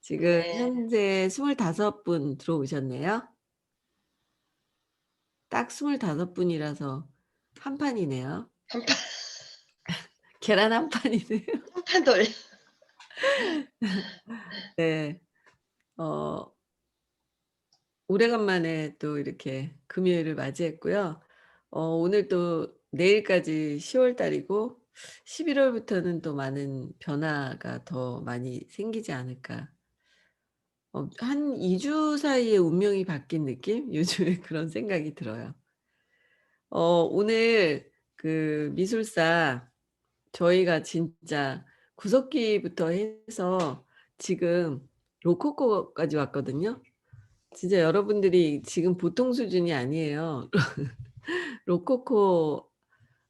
지금 네. 현재 25분 들어오셨네요. 딱 25분이라서 한 판이네요. 한 판 계란 한 판이네요. 한 판 돌려 네. 어 오래간만에 또 이렇게 금요일을 맞이했고요. 오늘 또 내일까지 10월 달이고 11 월부터는 또 많은 변화가 더 많이 생기지 않을까. 한 2주 사이에 운명이 바뀐 느낌? 요즘에 그런 생각이 들어요. 오늘 그 미술사 저희가 진짜 구석기부터 해서 지금 로코코까지 왔거든요. 진짜 여러분들이 지금 보통 수준이 아니에요. 로코코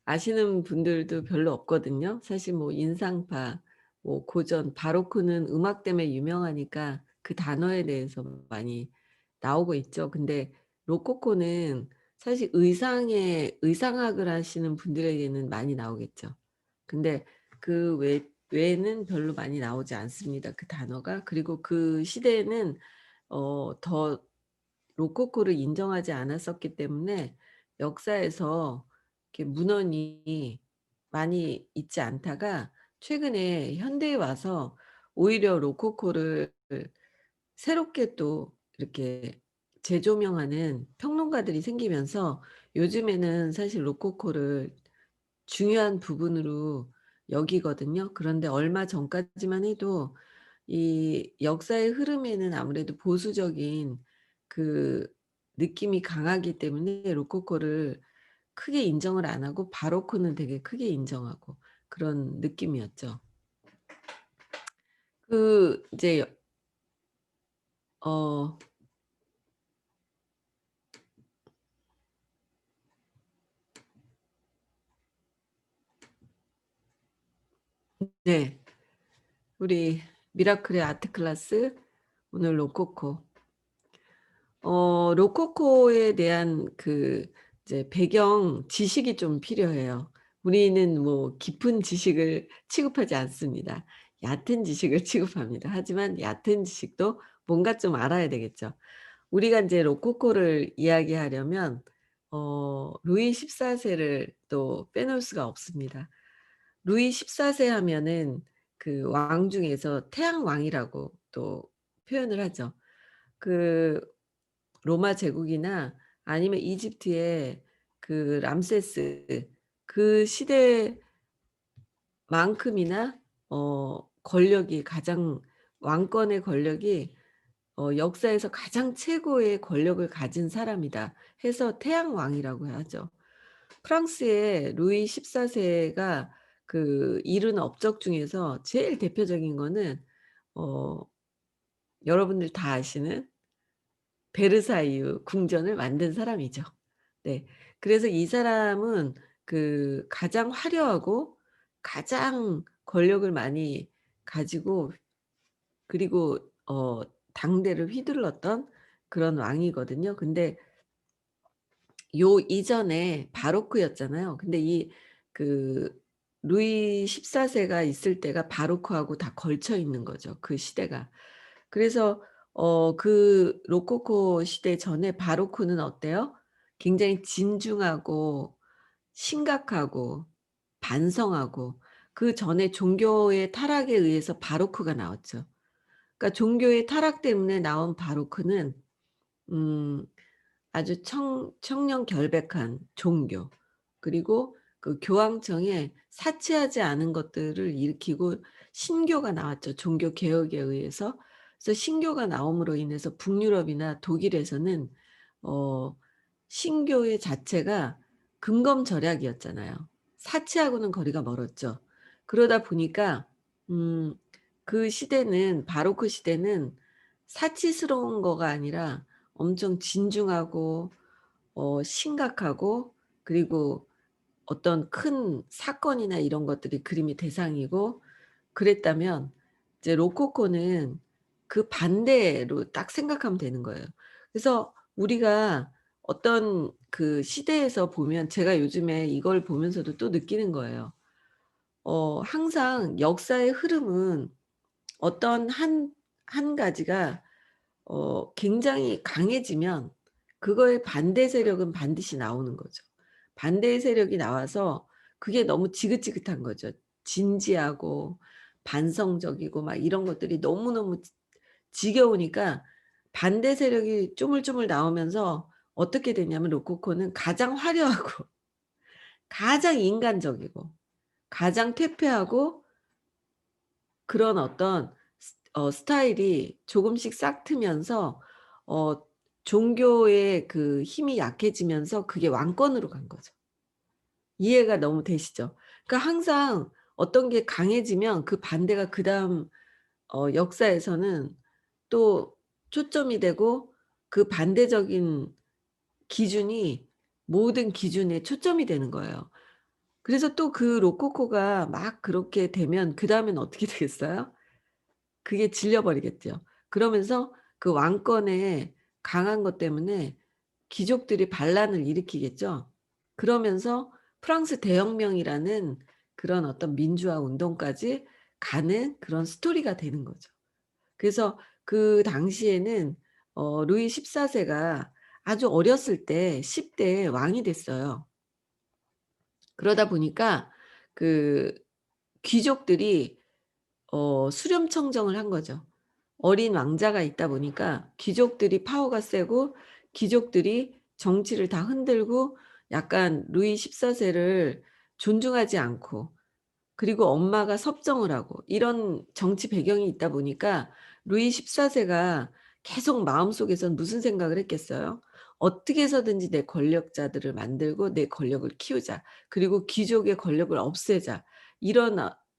아시는 분들도 별로 없거든요. 사실 뭐 인상파, 뭐 고전, 바로크는 음악 때문에 유명하니까 그 단어에 대해서 많이 나오고 있죠. 근데 로코코는 사실 의상학을 하시는 분들에게는 많이 나오겠죠. 근데 그 외에는 별로 많이 나오지 않습니다, 그 단어가. 그리고 그 시대에는 더 로코코를 인정하지 않았었기 때문에 역사에서 이렇게 문헌이 많이 있지 않다가 최근에 현대에 와서 오히려 로코코를 새롭게 또 이렇게 재조명하는 평론가들이 생기면서 요즘에는 사실 로코코를 중요한 부분으로 여기거든요. 그런데 얼마 전까지만 해도 이 역사의 흐름에는 아무래도 보수적인 그 느낌이 강하기 때문에 로코코를 크게 인정을 안 하고 바로크는 되게 크게 인정하고 그런 느낌이었죠. 이제 어 네. 우리 미라클의 아트 클래스 오늘 로코코. 로코코에 대한 그 이제 배경 지식이 좀 필요해요. 우리는 뭐 깊은 지식을 취급하지 않습니다. 얕은 지식을 취급합니다. 하지만 얕은 지식도 뭔가 좀 알아야 되겠죠. 우리가 인제 로코코를 이야기하려면 루이 14 세를 또 빼놓을 수가 없습니다. 루이 14세 하면은 그 왕 중에서 태양왕이라고 또 표현을 하죠. 그 로마 제국이나 아니면 이집트의 그 람세스 그 시대만큼이나 권력이 가장 왕권의 권력이 역사에서 가장 최고의 권력을 가진 사람이다 해서 태양왕이라고 하죠. 프랑스의 루이 14 세가 그 이룬 업적 중에서 제일 대표적인 거는 어 여러분들 다 아시는 베르사유 궁전을 만든 사람이죠. 네. 그래서 이 사람은 그 가장 화려하고 가장 권력을 많이 가지고 그리고 당대를 휘둘렀던 그런 왕이거든요. 근데 요 이전에 바로크였잖아요. 근데 그 루이 14 세가 있을 때가 바로크하고 다 걸쳐 있는 거죠, 그 시대가. 그래서 그 로코코 시대 전에 바로크는 어때요? 굉장히 진중하고 심각하고 반성하고 그전에 종교의 타락에 의해서 바로크가 나왔죠. 그러니까 종교의 타락 때문에 나온 바로크는 음 아주 청렴결백한 종교 그리고 그 교황청에 사치하지 않은 것들을 일으키고 신교가 나왔죠, 종교 개혁에 의해서. 그래서 신교가 나옴으로 인해서 북유럽이나 독일에서는 어 신교의 자체가 금검절약이었잖아요. 사치하고는 거리가 멀었죠. 그러다 보니까 음 그 시대는 바로크 시대는 사치스러운 거가 아니라 엄청 진중하고 심각하고 그리고 어떤 큰 사건이나 이런 것들이 그림의 대상이고 그랬다면 이제 로코코는 그 반대로 딱 생각하면 되는 거예요. 그래서 우리가 어떤 그 시대에서 보면 제가 요즘에 이걸 보면서도 또 느끼는 거예요. 항상 역사의 흐름은 어떤 한 한 가지가 굉장히 강해지면 그거의 반대 세력은 반드시 나오는 거죠. 반대의 세력이 나와서 그게 너무 지긋지긋한 거죠. 진지하고 반성적이고 막 이런 것들이 너무너무 지겨우니까 반대 세력이 쪼물쪼물 나오면서 어떻게 되냐면 로코코는 가장 화려하고 가장 인간적이고 가장 퇴폐하고 그런 어떤 스타일이 조금씩 싹 트면서 어 종교의 그 힘이 약해지면서 그게 왕권으로 간 거죠. 이해가 너무 되시죠? 그러니까 항상 어떤 게 강해지면 그 반대가 그다음 역사에서는 또 초점이 되고 그 반대적인 기준이 모든 기준에 초점이 되는 거예요. 그래서 또 그 로코코가 막 그렇게 되면 그다음엔 어떻게 되겠어요? 그게 질려 버리겠죠. 그러면서 그 왕권의 강한 것 때문에 귀족들이 반란을 일으키겠죠. 그러면서 프랑스 대혁명이라는 그런 어떤 민주화 운동까지 가는 그런 스토리가 되는 거죠. 그래서 그 당시에는 루이 14 세가 아주 어렸을 때 10 대에 왕이 됐어요. 그러다 보니까 그 귀족들이 수렴청정을 한 거죠. 어린 왕자가 있다 보니까 귀족들이 파워가 세고 귀족들이 정치를 다 흔들고 약간 루이 14 세를 존중하지 않고 그리고 엄마가 섭정을 하고 이런 정치 배경이 있다 보니까 루이 14 세가 계속 마음속에선 무슨 생각을 했겠어요? '어떻게 해서든지 내 권력자들을 만들고 내 권력을 키우자. 그리고 귀족의 권력을 없애자.' 이런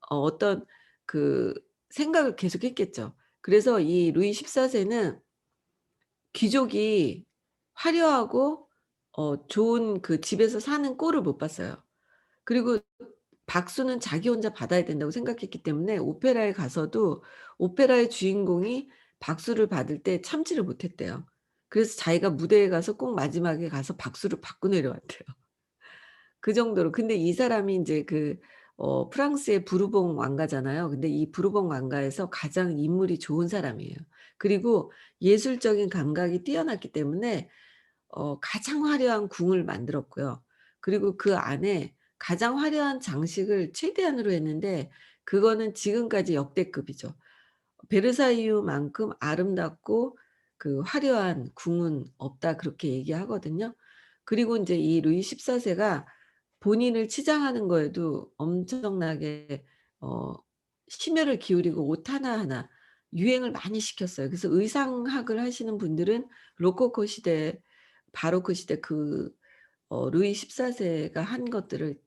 어떤 그 생각을 계속했겠죠. 그래서 이 루이 14 세는 귀족이 화려하고 좋은 그 집에서 사는 꼴을 못 봤어요. 그리고 박수는 자기 혼자 받아야 된다고 생각했기 때문에 오페라에 가서도 오페라의 주인공이 박수를 받을 때 참지를 못했대요. 그래서 자기가 무대에 가서 꼭 마지막에 가서 박수를 받고 내려왔대요. 그 정도로. 근데 이 사람이 인제 그 프랑스의 부르봉 왕가잖아요. 근데 이 부르봉 왕가에서 가장 인물이 좋은 사람이에요. 그리고 예술적인 감각이 뛰어났기 때문에 가장 화려한 궁을 만들었고요. 그리고 그 안에 가장 화려한 장식을 최대한으로 했는데 그거는 지금까지 역대급이죠. 베르사유만큼 아름답고 그 화려한 궁은 없다 그렇게 얘기하거든요. 그리고 인제 이 루이 14 세가 본인을 치장하는 거에도 엄청나게 어 심혈을 기울이고 옷 하나하나 유행을 많이 시켰어요. 그래서 의상학을 하시는 분들은 로코코 시대, 바로크 시대 그 루이 14 세가 한 것들을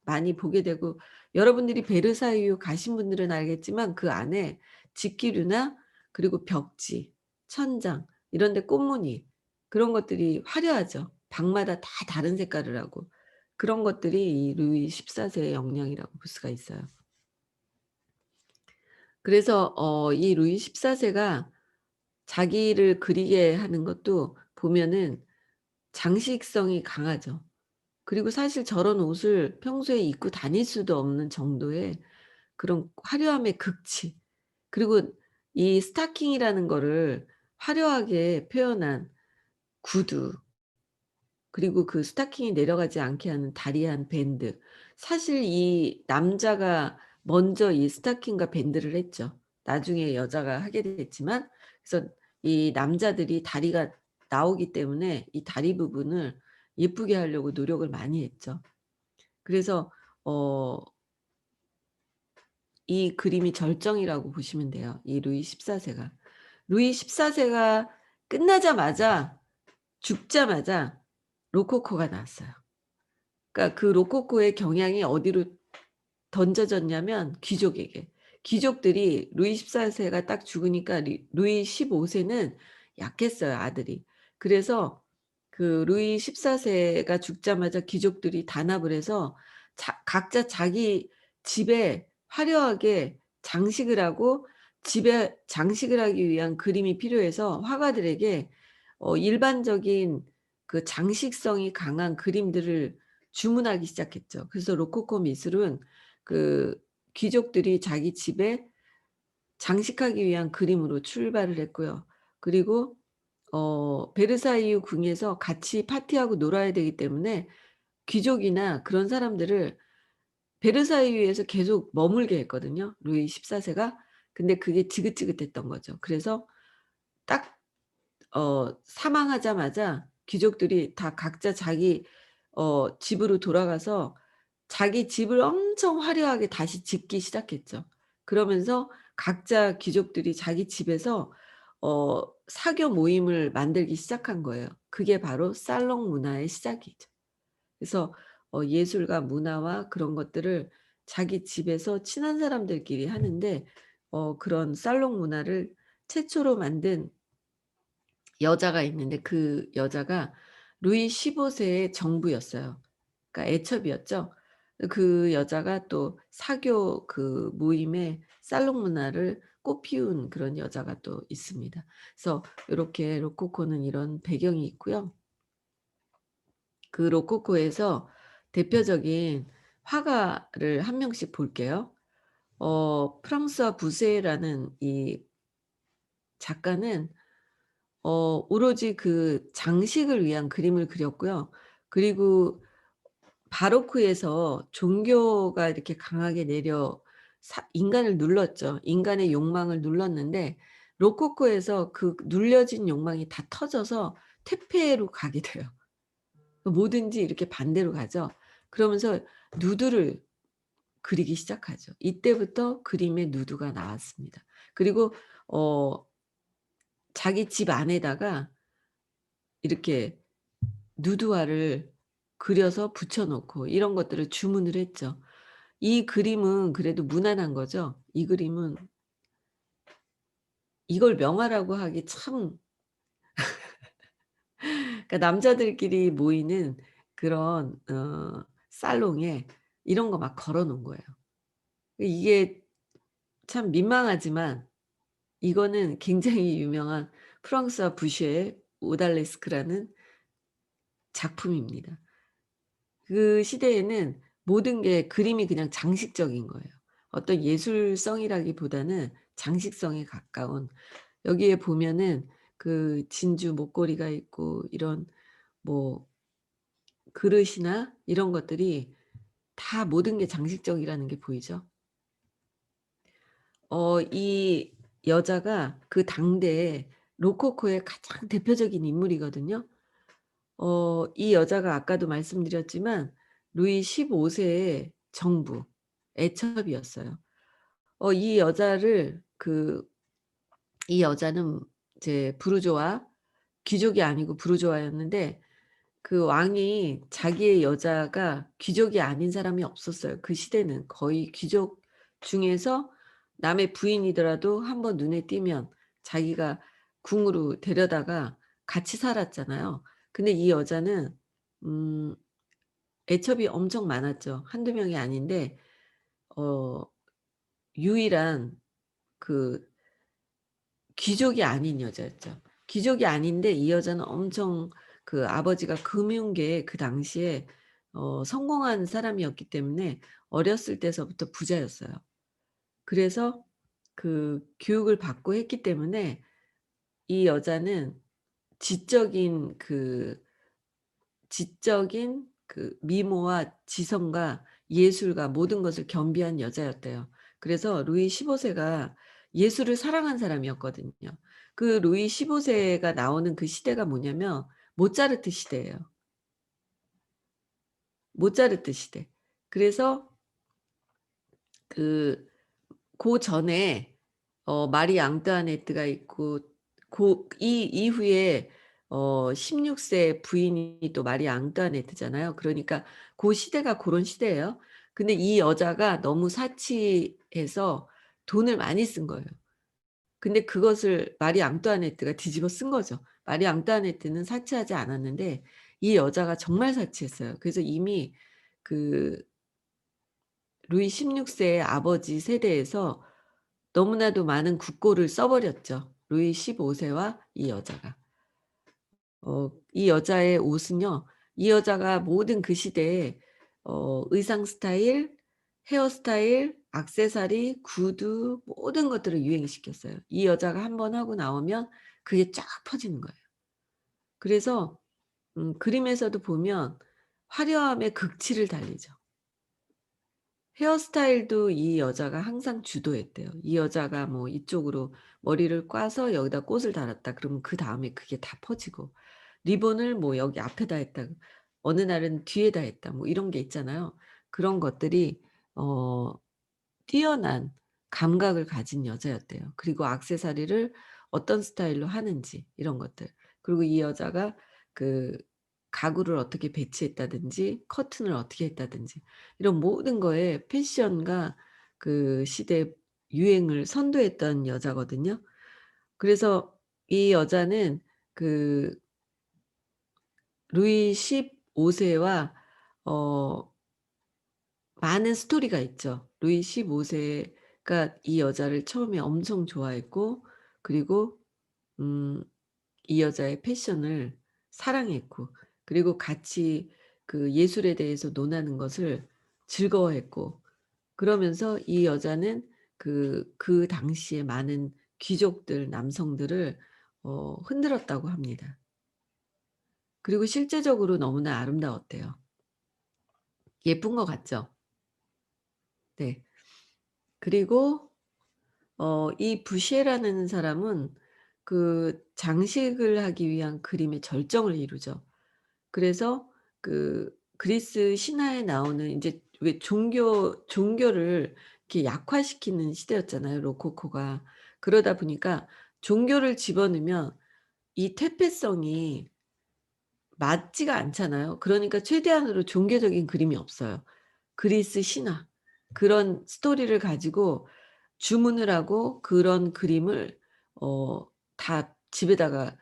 많이 보게 되고 여러분들이 베르사유 가신 분들은 알겠지만 그 안에 집기류나 그리고 벽지, 천장 이런 데 꽃무늬 그런 것들이 화려하죠. 방마다 다 다른 색깔을 하고. 그런 것들이 이 루이 14 세의 영향이라고 볼 수가 있어요. 그래서 이 루이 14 세가 자기를 그리게 하는 것도 보면은 장식성이 강하죠. 그리고 사실 저런 옷을 평소에 입고 다닐 수도 없는 정도의 그런 화려함의 극치. 그리고 이 스타킹이라는 거를 화려하게 표현한 구두 그리고 그 스타킹이 내려가지 않게 하는 다리에 한 밴드. 사실 이 남자가 먼저 이 스타킹과 밴드를 했죠. 나중에 여자가 하게 됐지만 그래서 이 남자들이 다리가 나오기 때문에 이 다리 부분을 예쁘게 하려고 노력을 많이 했죠. 그래서 어 이 그림이 절정이라고 보시면 돼요, 이 루이 14 세가. 루이 14 세가 끝나자마자 죽자마자 로코코가 나왔어요. 그러니까 그 로코코의 경향이 어디로 던져졌냐면 귀족에게. 귀족들이 루이 14 세가 딱 죽으니까 루이 15 세는 약했어요, 아들이. 그래서 그 루이 14 세가 죽자마자 귀족들이 단합을 해서 각자 자기 집에 화려하게 장식을 하고 집에 장식을 하기 위한 그림이 필요해서 화가들에게 일반적인 그 장식성이 강한 그림들을 주문하기 시작했죠. 그래서 로코코 미술은 그 귀족들이 자기 집에 장식하기 위한 그림으로 출발을 했고요. 그리고 베르사유 궁에서 같이 파티하고 놀아야 되기 때문에 귀족이나 그런 사람들을 베르사유에서 계속 머물게 했거든요, 루이 14 세가. 근데 그게 지긋지긋했던 거죠. 그래서 딱 사망하자마자 귀족들이 다 각자 자기 집으로 돌아가서 자기 집을 엄청 화려하게 다시 짓기 시작했죠. 그러면서 각자 귀족들이 자기 집에서 사교 모임을 만들기 시작한 거예요. 그게 바로 살롱 문화의 시작이죠. 그래서 예술과 문화와 그런 것들을 자기 집에서 친한 사람들끼리 하는데 그런 살롱 문화를 최초로 만든 여자가 있는데 그 여자가 루이 15 세의 정부였어요. 그러니까 애첩이었죠. 그 여자가 또 사교 그 모임에 살롱 문화를 꽃피운 그런 여자가 또 있습니다. 그래서 요렇게 로코코는 이런 배경이 있고요. 그 로코코에서 대표적인 화가를 한 명씩 볼게요. 프랑스와 부세라는 이 작가는 오로지 그 장식을 위한 그림을 그렸고요. 그리고 바로크에서 종교가 이렇게 강하게 내려 인간을 눌렀죠. 인간의 욕망을 눌렀는데 로코코에서 그 눌려진 욕망이 다 터져서 퇴폐로 가게 돼요. 뭐든지 이렇게 반대로 가죠. 그러면서 누드를 그리기 시작하죠. 이때부터 그림의 누드가 나왔습니다. 그리고 어 자기 집 안에다가 이렇게 누드화를 그려서 붙여 놓고 이런 것들을 주문을 했죠. 이 그림은 그래도 무난한 거죠. 이 그림은 이걸 명화라고 하기 참 그러니까 남자들끼리 모이는 그런 살롱에 이런 거 막 걸어 놓은 거예요. 이게 참 민망하지만 이거는 굉장히 유명한 프랑스와 부쉐의 오달레스크라는 작품입니다. 그 시대에는 모든 게 그림이 그냥 장식적인 거예요. 어떤 예술성이라기보다는 장식성에 가까운 여기에 보면은 그 진주 목걸이가 있고 이런 뭐 그릇이나 이런 것들이 다 모든 게 장식적이라는 게 보이죠. 이 여자가 그 당대에 로코코의 가장 대표적인 인물이거든요. 이 여자가 아까도 말씀드렸지만 루이 15 세의 정부, 애첩이었어요. 이 여자를 이 여자는 이제 부르주아, 귀족이 아니고 부르주아였는데 그 왕이 자기의 여자가 귀족이 아닌 사람이 없었어요. 그 시대는 거의 귀족 중에서 남의 부인이더라도 한번 눈에 띄면 자기가 궁으로 데려다가 같이 살았잖아요. 근데 이 여자는 음 애첩이 엄청 많았죠. 한두 명이 아닌데 어 유일한 그 귀족이 아닌 여자였죠. 귀족이 아닌데 이 여자는 엄청 그 아버지가 금융계에 그 당시에 성공한 사람이었기 때문에 어렸을 때서부터 부자였어요. 그래서 그 교육을 받고 했기 때문에 이 여자는 지적인 그 지적인 그 미모와 지성과 예술과 모든 것을 겸비한 여자였대요. 그래서 루이 15 세가 예술을 사랑한 사람이었거든요. 그 루이 15 세가 나오는 그 시대가 뭐냐면 모차르트 시대예요. 모차르트 시대. 그래서 그 고전에 마리 앙뚜아네트가 있고 이 이후에 16세 부인이 또 마리 앙뚜아네트잖아요. 그러니까 고 시대가 고런 시대예요. 근데 이 여자가 너무 사치해서 돈을 많이 쓴 거예요. 근데 그것을 마리 앙뚜아네트가 뒤집어 쓴 거죠. 마리 앙뚜아네트는 사치하지 않았는데 이 여자가 정말 사치했어요. 그래서 이미 그 루이 16 세의 아버지 세대에서 너무나도 많은 국고를 써 버렸죠. 루이 15 세와 이 여자가. 이 여자의 옷은요. 이 여자가 모든 그 시대에 의상 스타일, 헤어 스타일, 액세서리, 구두 모든 것들을 유행시켰어요. 이 여자가 한 번 하고 나오면 그게 쫙 퍼지는 거예요. 그래서 그림에서도 보면 화려함의 극치를 달리죠. 헤어스타일도 이 여자가 항상 주도했대요. 이 여자가 뭐 이쪽으로 머리를 꽈서 여기다 꽃을 달았다 그러면 그다음에 그게 다 퍼지고, 리본을 뭐 여기 앞에다 했다, 어느 날은 뒤에다 했다, 뭐 이런 게 있잖아요. 그런 것들이 어 뛰어난 감각을 가진 여자였대요. 그리고 액세서리를 어떤 스타일로 하는지 이런 것들. 그리고 이 여자가 그 가구를 어떻게 배치했다든지 커튼을 어떻게 했다든지 이런 모든 거에 패션과 그 시대의 유행을 선도했던 여자거든요. 그래서 이 여자는 그 루이 15 세와 어 많은 스토리가 있죠. 루이 15 세가 이 여자를 처음에 엄청 좋아했고, 그리고 음 이 여자의 패션을 사랑했고, 그리고 같이 그 예술에 대해서 논하는 것을 즐거워했고, 그러면서 이 여자는 그 당시에 많은 귀족들, 남성들을 흔들었다고 합니다. 그리고 실제적으로 너무나 아름다웠대요. 예쁜 것 같죠? 네. 그리고 이 부시에라는 사람은 그 장식을 하기 위한 그림의 절정을 이루죠. 그래서 그 그리스 신화에 나오는 인제 왜 종교를 이렇게 약화시키는 시대였잖아요, 로코코가. 그러다 보니까 종교를 집어넣으면 이 퇴폐성이 맞지가 않잖아요. 그러니까 최대한으로 종교적인 그림이 없어요. 그리스 신화 그런 스토리를 가지고 주문을 하고 그런 그림을 다 집에다가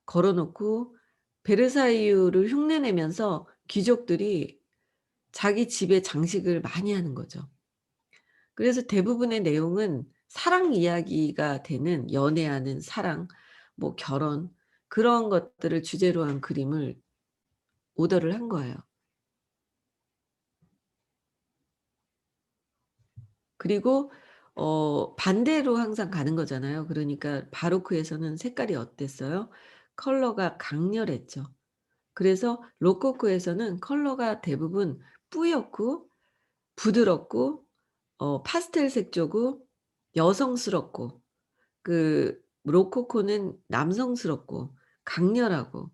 걸어 놓고 베르사유를 흉내 내면서 귀족들이 자기 집에 장식을 많이 하는 거죠. 그래서 대부분의 내용은 사랑 이야기가 되는, 연애하는 사랑, 뭐 결혼, 그런 것들을 주제로 한 그림을 오더를 한 거예요. 그리고 반대로 항상 가는 거잖아요. 그러니까 바로크에서는 색깔이 어땠어요? 컬러가 강렬했죠. 그래서 로코코에서는 컬러가 대부분 뿌옇고 부드럽고 파스텔 색조고 여성스럽고, 그 로코코는 남성스럽고 강렬하고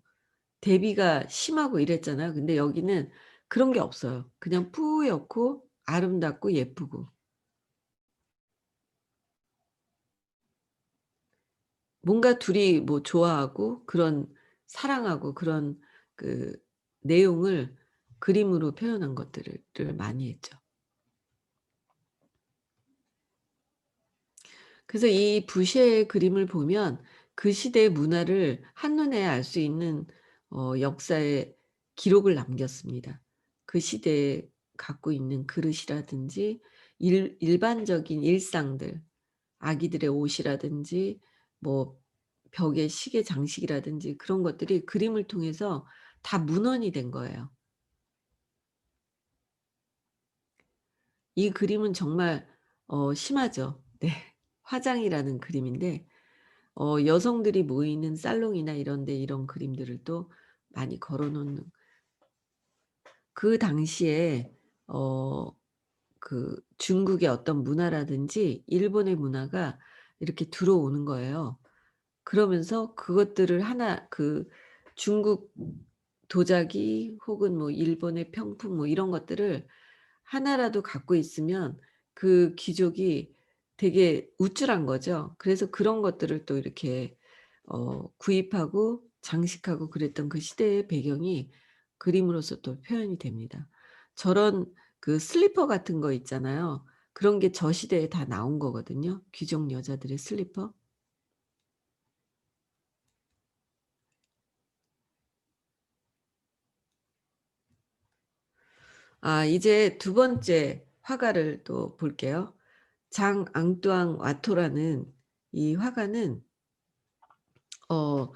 대비가 심하고 이랬잖아요. 근데 여기는 그런 게 없어요. 그냥 뿌옇고 아름답고 예쁘고, 뭔가 둘이 뭐 좋아하고 그런, 사랑하고 그런 그 내용을 그림으로 표현한 것들을 많이 했죠. 그래서 이 부쉐의 그림을 보면 그 시대의 문화를 한눈에 알 수 있는 역사의 기록을 남겼습니다. 그 시대에 갖고 있는 그릇이라든지 일반적인 일상들, 아기들의 옷이라든지 뭐 벽의 시계 장식이라든지 그런 것들이 그림을 통해서 다 문헌이 된 거예요. 이 그림은 정말 심하죠. 네. 화장이라는 그림인데 여성들이 모이는 살롱이나 이런 데 이런 그림들을 또 많이 걸어 놓는, 그 당시에 어 중국의 어떤 문화라든지 일본의 문화가 이렇게 들어오는 거예요. 그러면서 그것들을 하나, 중국 도자기 혹은 뭐 일본의 평풍 뭐 이런 것들을 하나라도 갖고 있으면 그 귀족이 되게 우쭐한 거죠. 그래서 그런 것들을 또 이렇게 구입하고 장식하고 그랬던 그 시대의 배경이 그림으로서 또 표현이 됩니다. 저런 그 슬리퍼 같은 거 있잖아요. 그런 게 저 시대에 다 나온 거거든요, 귀족 여자들의 슬리퍼. 이제 두 번째 화가를 또 볼게요. 장 앙뚜앙 와토라는 이 화가는 어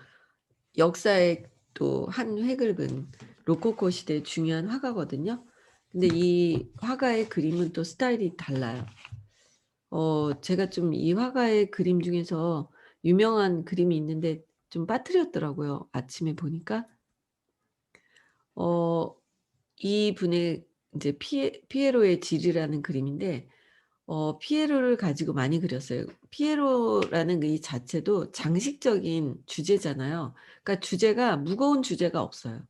역사의 또 한 획을 그은 로코코 시대의 중요한 화가거든요. 근데 이 화가의 그림은 또 스타일이 달라요. 제가 좀 이 화가의 그림 중에서 유명한 그림이 있는데 좀 빠뜨렸더라고요, 아침에 보니까. 어 이분의 인제 피에로의 질이라는 그림인데 피에로를 가지고 많이 그렸어요. 피에로라는 이 자체도 장식적인 주제잖아요. 그러니까 주제가 무거운 주제가 없어요.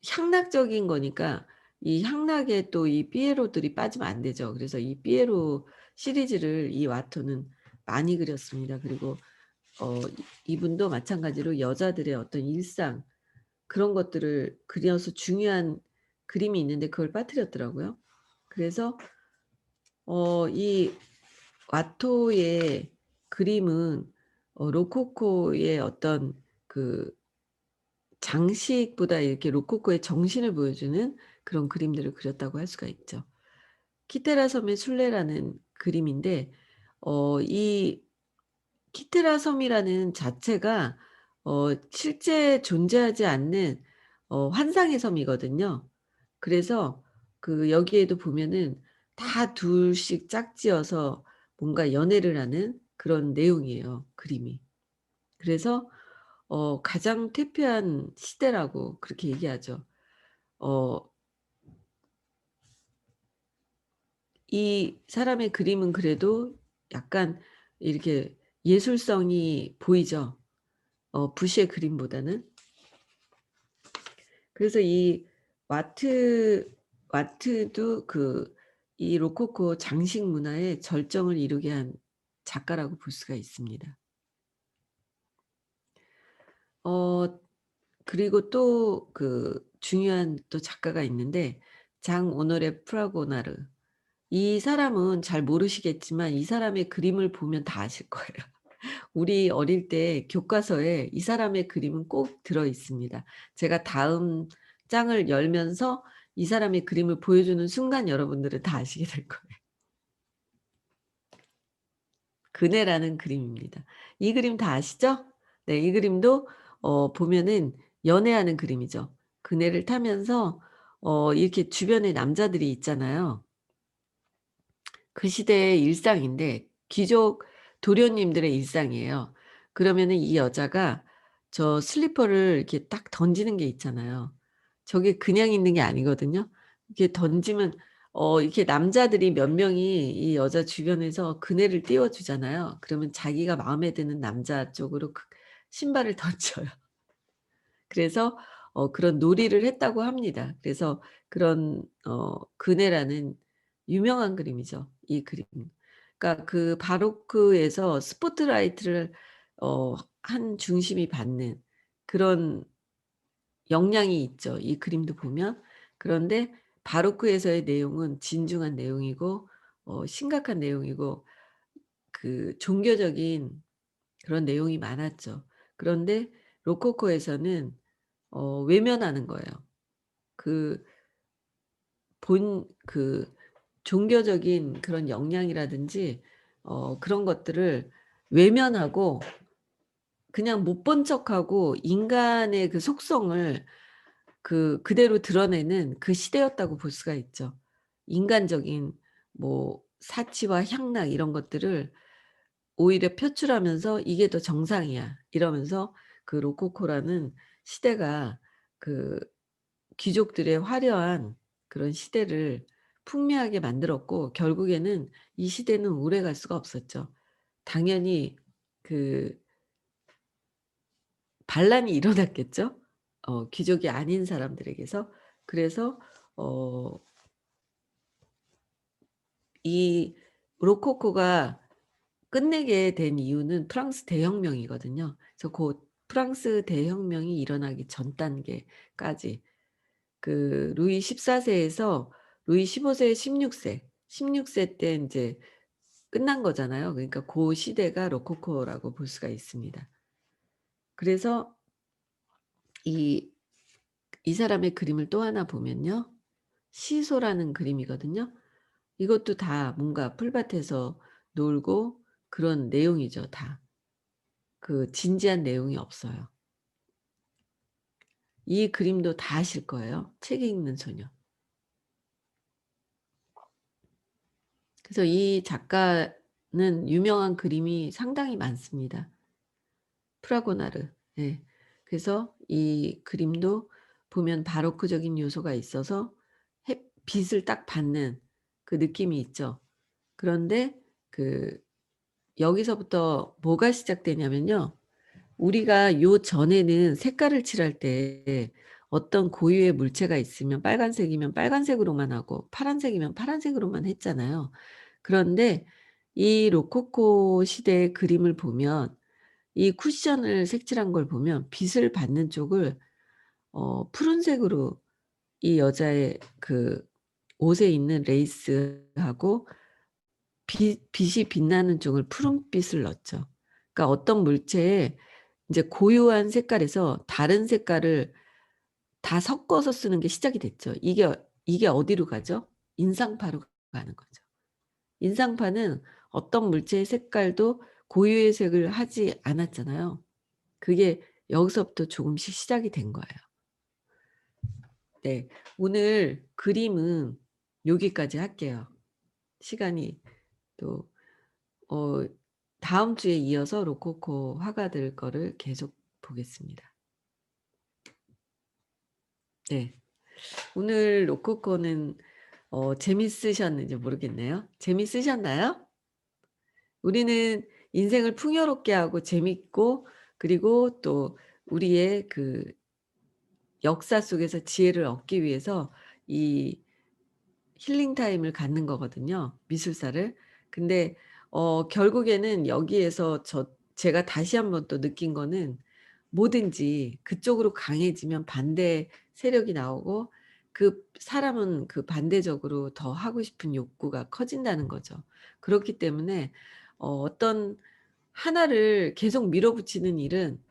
향락적인 거니까 이 향락에 또 이 피에로들이 빠지면 안 되죠. 그래서 이 피에로 시리즈를 이 와토는 많이 그렸습니다. 그리고 이분도 마찬가지로 여자들의 어떤 일상 그런 것들을 그려서 중요한 그림이 있는데 그걸 빠뜨렸더라고요. 그래서 이 와토의 그림은 로코코의 어떤 그 장식보다 이렇게 로코코의 정신을 보여주는 그런 그림들을 그렸다고 할 수가 있죠. 키테라 섬의 순례라는 그림인데 이 키테라 섬이라는 자체가 실제 존재하지 않는 환상의 섬이거든요. 그래서 여기에도 보면은 다 둘씩 짝지어서 뭔가 연애를 하는 그런 내용이에요, 그림이. 그래서 가장 퇴폐한 시대라고 그렇게 얘기하죠. 어 이 사람의 그림은 그래도 약간 이렇게 예술성이 보이죠. 부시의 그림보다는. 그래서 이 와트도 이 로코코 장식 문화의 절정을 이루게 한 작가라고 볼 수가 있습니다. 어 그리고 또 중요한 또 작가가 있는데 장 오노레 프라고나르. 이 사람은 잘 모르시겠지만 이 사람의 그림을 보면 다 아실 거예요. 우리 어릴 때 교과서에 이 사람의 그림은 꼭 들어 있습니다. 제가 다음 장을 열면서 이 사람의 그림을 보여주는 순간 여러분들은 다 아시게 될 거예요. 그네라는 그림입니다. 이 그림 다 아시죠? 네. 이 그림도 보면은 연애하는 그림이죠. 그네를 타면서 이렇게 주변에 남자들이 있잖아요. 그 시대의 일상인데 귀족 도련님들의 일상이에요. 그러면은 이 여자가 저 슬리퍼를 이렇게 딱 던지는 게 있잖아요. 저게 그냥 있는 게 아니거든요. 이렇게 던지면 이렇게 남자들이 몇 명이 이 여자 주변에서 그네를 띄워 주잖아요. 그러면 자기가 마음에 드는 남자 쪽으로 신발을 던져요. 그래서 그런 놀이를 했다고 합니다. 그래서 그런 그네라는 유명한 그림이죠, 이 그림. 그러니까 바로크에서 스포트라이트를 한 중심이 받는 그런 영향이 있죠, 이 그림도 보면. 그런데 바로크에서의 내용은 진중한 내용이고 심각한 내용이고 종교적인 그런 내용이 많았죠. 그런데 로코코에서는 외면하는 거예요. 그 종교적인 그런 영향이라든지 그런 것들을 외면하고 그냥 못 본 척하고 인간의 속성을 그대로 드러내는 그 시대였다고 볼 수가 있죠. 인간적인 뭐 사치와 향락 이런 것들을 오히려 표출하면서 "이게 더 정상이야." 이러면서 로코코라는 시대가 그 귀족들의 화려한 그런 시대를 풍미하게 만들었고 결국에는 이 시대는 오래갈 수가 없었죠. 당연히 그 반란이 일어났겠죠. 귀족이 아닌 사람들에게서. 그래서 어 이 로코코가 끝내게 된 이유는 프랑스 대혁명이거든요. 그래서 프랑스 대혁명이 일어나기 전 단계까지 루이 14 세에서 루이 15 세, 16세 때 인제 끝난 거잖아요. 그러니까 시대가 로코코라고 볼 수가 있습니다. 그래서 이 사람의 그림을 또 하나 보면요. 시소라는 그림이거든요. 이것도 다 뭔가 풀밭에서 놀고 그런 내용이죠 다. 진지한 내용이 없어요. 이 그림도 다 아실 거예요. 책 읽는 소녀. 그래서 이 작가는 유명한 그림이 상당히 많습니다. 프라고나르. 예. 그래서 이 그림도 보면 바로크적인 요소가 있어서 햇 빛을 딱 받는 그 느낌이 있죠. 그런데 그 여기서부터 뭐가 시작되냐면요. 우리가 요전에는 색깔을 칠할 때 어떤 고유의 물체가 있으면 빨간색이면 빨간색으로만 하고 파란색이면 파란색으로만 했잖아요. 그런데 이 로코코 시대의 그림을 보면 이 쿠션을 색칠한 걸 보면 빛을 받는 쪽을 푸른색으로 이 여자의 그 옷에 있는 레이스하고 빛이 빛나는 쪽을 푸른빛을 넣었죠. 그러니까 어떤 물체에 인제 고유한 색깔에서 다른 색깔을 다 섞어서 쓰는 게 시작이 됐죠. 이게 어디로 가죠? 인상파로 가는 거죠. 인상파는 어떤 물체의 색깔도 고유의 색을 하지 않았잖아요. 그게 여기서부터 조금씩 시작이 된 거예요. 네. 오늘 그림은 여기까지 할게요. 시간이 또 어 다음 주에 이어서 로코코 화가들 거를 계속 보겠습니다. 네. 오늘 로코코는 재밌으셨는지 모르겠네요. 재밌으셨나요? 우리는 인생을 풍요롭게 하고 재밌고 그리고 또 우리의 그 역사 속에서 지혜를 얻기 위해서 이 힐링 타임을 갖는 거거든요, 미술사를. 근데 결국에는 여기에서 제가 다시 한번 또 느낀 거는 뭐든지 그쪽으로 강해지면 반대 세력이 나오고 그 사람은 그 반대적으로 더 하고 싶은 욕구가 커진다는 거죠. 그렇기 때문에 어떤 하나를 계속 밀어붙이는 일은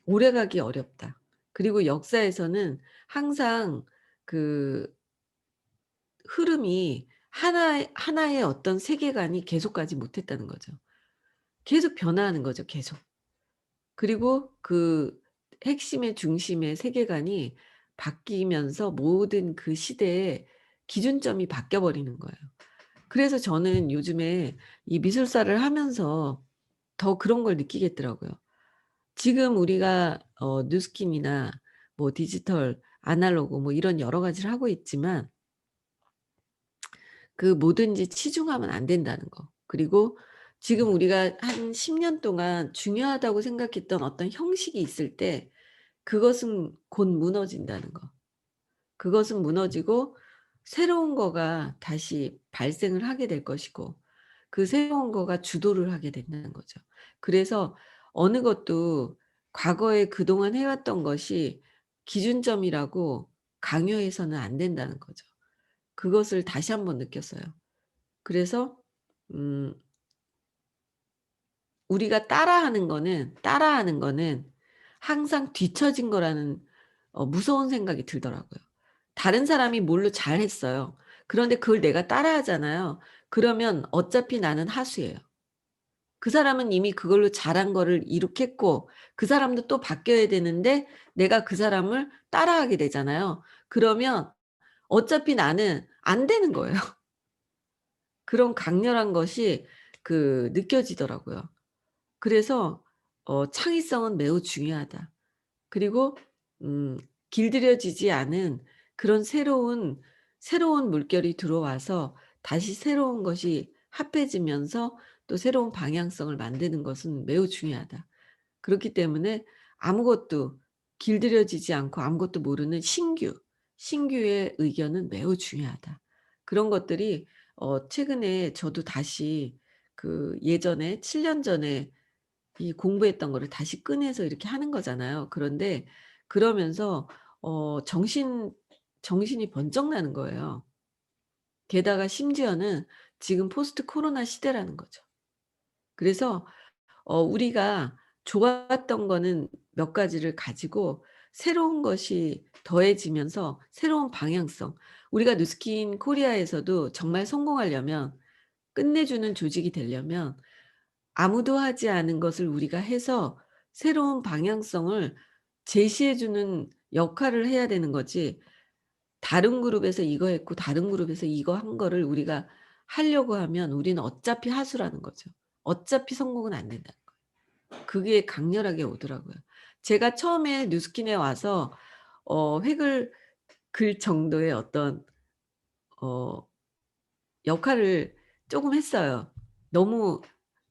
오래가기 어렵다. 그리고 역사에서는 항상 그 흐름이 하나의 어떤 세계관이 계속 가지 못했다는 거죠. 계속 변화하는 거죠, 계속. 그리고 그 핵심의 중심의 세계관이 바뀌면서 모든 그 시대의 기준점이 바뀌어 버리는 거예요. 그래서 저는 요즘에 이 미술사를 하면서 더 그런 걸 느끼겠더라고요. 지금 우리가 뉴스킨이나 뭐 디지털, 아날로그 뭐 이런 여러 가지를 하고 있지만 그 뭐든지 치중하면 안 된다는 거. 그리고 지금 우리가 한 10년 동안 중요하다고 생각했던 어떤 형식이 있을 때 그것은 곧 무너진다는 거. 그것은 무너지고 새로운 거가 다시 발생을 하게 될 것이고 그 새로운 거가 주도를 하게 된다는 거죠. 그래서 어느 것도 과거에 그동안 해 왔던 것이 기준점이라고 강요해서는 안 된다는 거죠. 그것을 다시 한번 느꼈어요. 그래서 음 우리가 따라하는 거는 항상 뒤처진 거라는 무서운 생각이 들더라고요. 다른 사람이 뭘로 잘했어요. 그런데 그걸 내가 따라하잖아요. 그러면 어차피 나는 하수예요. 그 사람은 이미 그걸로 잘한 거를 이룩했고 그 사람도 또 바뀌어야 되는데 내가 그 사람을 따라하게 되잖아요. 그러면 어차피 나는 안 되는 거예요. 그런 강렬한 것이 느껴지더라고요. 그래서 '창의성은 매우 중요하다.' 그리고 음 길들여지지 않은 그런 새로운 물결이 들어와서 다시 새로운 것이 합해지면서 또 새로운 방향성을 만드는 것은 매우 중요하다. 그렇기 때문에 아무것도 길들여지지 않고 아무것도 모르는 신규의 의견은 매우 중요하다. 그런 것들이 최근에 저도 다시 예전에 7년 전에 이 공부했던 거를 다시 꺼내서 이렇게 하는 거잖아요. 그런데 그러면서 정신이 번쩍 나는 거예요. 게다가 심지어는 지금 포스트 코로나 시대라는 거죠. 그래서 우리가 좋았던 거는 몇 가지를 가지고 새로운 것이 더해지면서 새로운 방향성 우리가 누스킨 코리아에서도 정말 성공하려면 끝내주는 조직이 되려면 아무도 하지 않은 것을 우리가 해서 새로운 방향성을 제시해 주는 역할을 해야 되는 거지 다른 그룹에서 이거 했고 다른 그룹에서 이거 한 거를 우리가 하려고 하면 우리는 어차피 하수라는 거죠. 어차피 성공은 안 된다는 거예요. 그게 강렬하게 오더라고요. 제가 처음에 뉴스킨에 와서 획을 그을 정도의 어떤 어 역할을 쪼금 했어요. 너무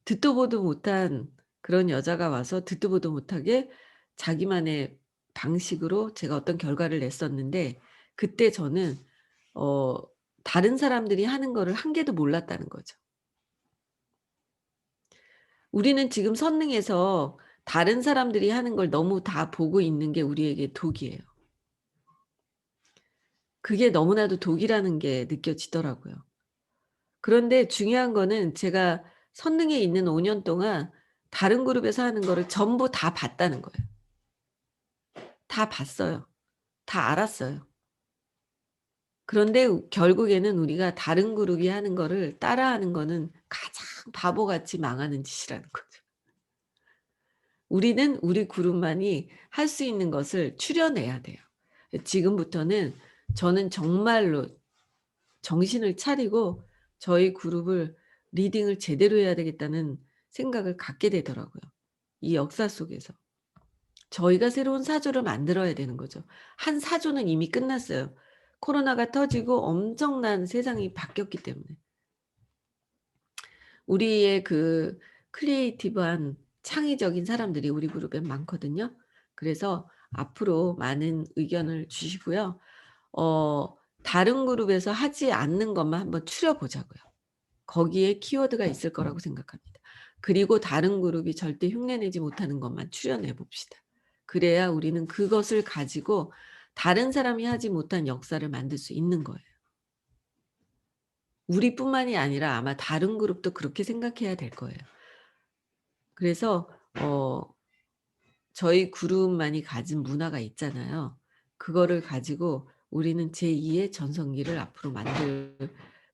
듣도 보도 못한 그런 여자가 와서 듣도 보도 못하게 자기만의 방식으로 제가 어떤 결과를 냈었는데, 그때 저는 어 다른 사람들이 하는 거를 한 개도 몰랐다는 거죠. 우리는 지금 선능해서 다른 사람들이 하는 걸 너무 다 보고 있는 게 우리에게 독이에요. 그게 너무나도 독이라는 게 느껴지더라고요. 그런데 중요한 거는 제가 선능에 있는 5년 동안 다른 그룹에서 하는 거를 전부 다 봤다는 거예요. 다 봤어요. 다 알았어요. 그런데 결국에는 우리가 다른 그룹이 하는 거를 따라하는 거는 가장 바보같이 망하는 짓이라는 거죠. 우리는 우리 그룹만이 할 수 있는 것을 추려내야 돼요. 지금부터는 저는 정말로 정신을 차리고 저희 그룹을 리딩을 제대로 해야 되겠다는 생각을 갖게 되더라고요, 이 역사 속에서. 저희가 새로운 사조를 만들어야 되는 거죠. 한 사조는 이미 끝났어요. 코로나가 터지고 엄청난 세상이 바뀌었기 때문에. 우리의 그 크리에이티브한 창의적인 사람들이 우리 그룹엔 많거든요. 그래서 앞으로 많은 의견을 주시고요. 어 다른 그룹에서 하지 않는 것만 한번 추려 보자고요. 거기에 키워드가 있을 거라고 생각합니다. 그리고 다른 그룹이 절대 흉내내지 못하는 것만 추려내 봅시다. 그래야 우리는 그것을 가지고 다른 사람이 하지 못한 역사를 만들 수 있는 거예요. 우리뿐만이 아니라 아마 다른 그룹도 그렇게 생각해야 될 거예요. 그래서 어 저희 그룹만이 가진 문화가 있잖아요. 그거를 가지고 우리는 제2의 전성기를 앞으로 만들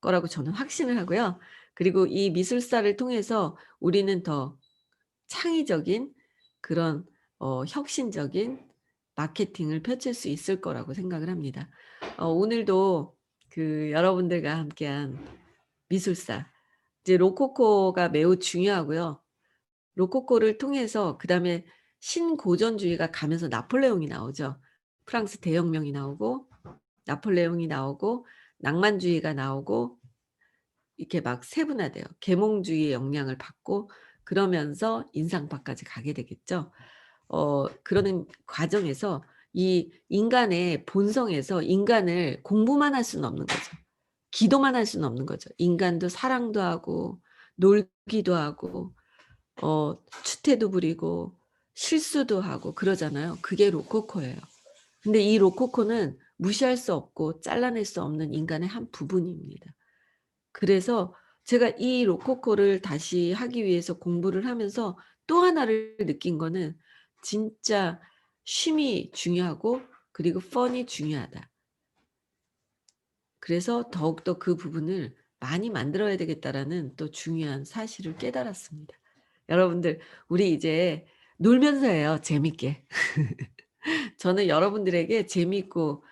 거라고 저는 확신을 하고요. 그리고 이 미술사를 통해서 우리는 더 창의적인 그런 혁신적인 마케팅을 펼칠 수 있을 거라고 생각을 합니다. 오늘도 그 여러분들과 함께한 미술사, 이제 로코코가 매우 중요하고요. 로코코를 통해서 그다음에 신고전주의가 가면서 나폴레옹이 나오죠. 프랑스 대혁명이 나오고 나폴레옹이 나오고 낭만주의가 나오고 이렇게 막 세분화돼요. 계몽주의의 영향을 받고 그러면서 인상파까지 가게 되겠죠. 그러는 과정에서 이 인간의 본성에서 인간을 공부만 할 수는 없는 거죠. 기도만 할 수는 없는 거죠. 인간도 사랑도 하고 놀기도 하고 추태도 부리고 실수도 하고 그러잖아요. 그게 로코코예요. 근데 이 로코코는 무시할 수 없고 잘라낼 수 없는 인간의 한 부분입니다. 그래서 제가 이 로코코를 다시 하기 위해서 공부를 하면서 또 하나를 느낀 거는 진짜 쉼이 중요하고 그리고 펀이 중요하다. 그래서 더욱더 그 부분을 많이 만들어야 되겠다라는 또 중요한 사실을 깨달았습니다. 여러분들 우리 이제 놀면서 해요, 재밌게. 저는 여러분들에게 재미있고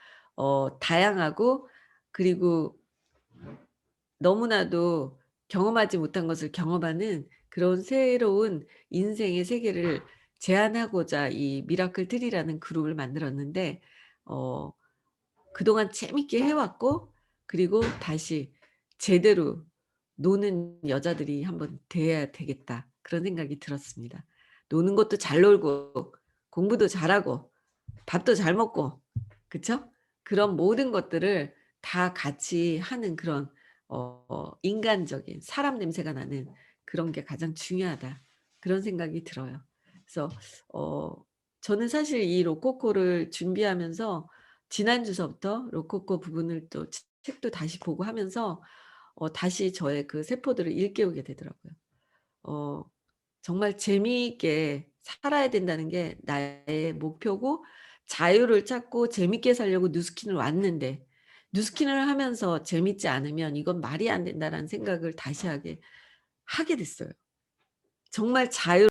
다양하고 그리고 너무나도 경험하지 못한 것을 경험하는 그런 새로운 인생의 세계를 제안하고자 이 미라클 트리라는 그룹을 만들었는데 어 그동안 재밌게 해 왔고 그리고 다시 제대로 노는 여자들이 한번 돼야 되겠다 그런 생각이 들었습니다. 노는 것도 잘 놀고 공부도 잘하고 밥도 잘 먹고 그쵸? 그런 모든 것들을 다 같이 하는 그런 인간적인 사람 냄새가 나는 그런 게 가장 중요하다. 그런 생각이 들어요. 그래서 어 저는 사실 이 로코코를 준비하면서 지난주서부터 로코코 부분을 또 책도 다시 보고 하면서 다시 저의 그 세포들을 일깨우게 되더라고요. 어 정말 재미있게 살아야 된다는 게 나의 목표고 자유를 찾고 재밌게 살려고 뉴스킨을 왔는데 뉴스킨을 하면서 재밌지 않으면 '이건 말이 안 된다.'라는 생각을 다시 하게 됐어요. 정말 자유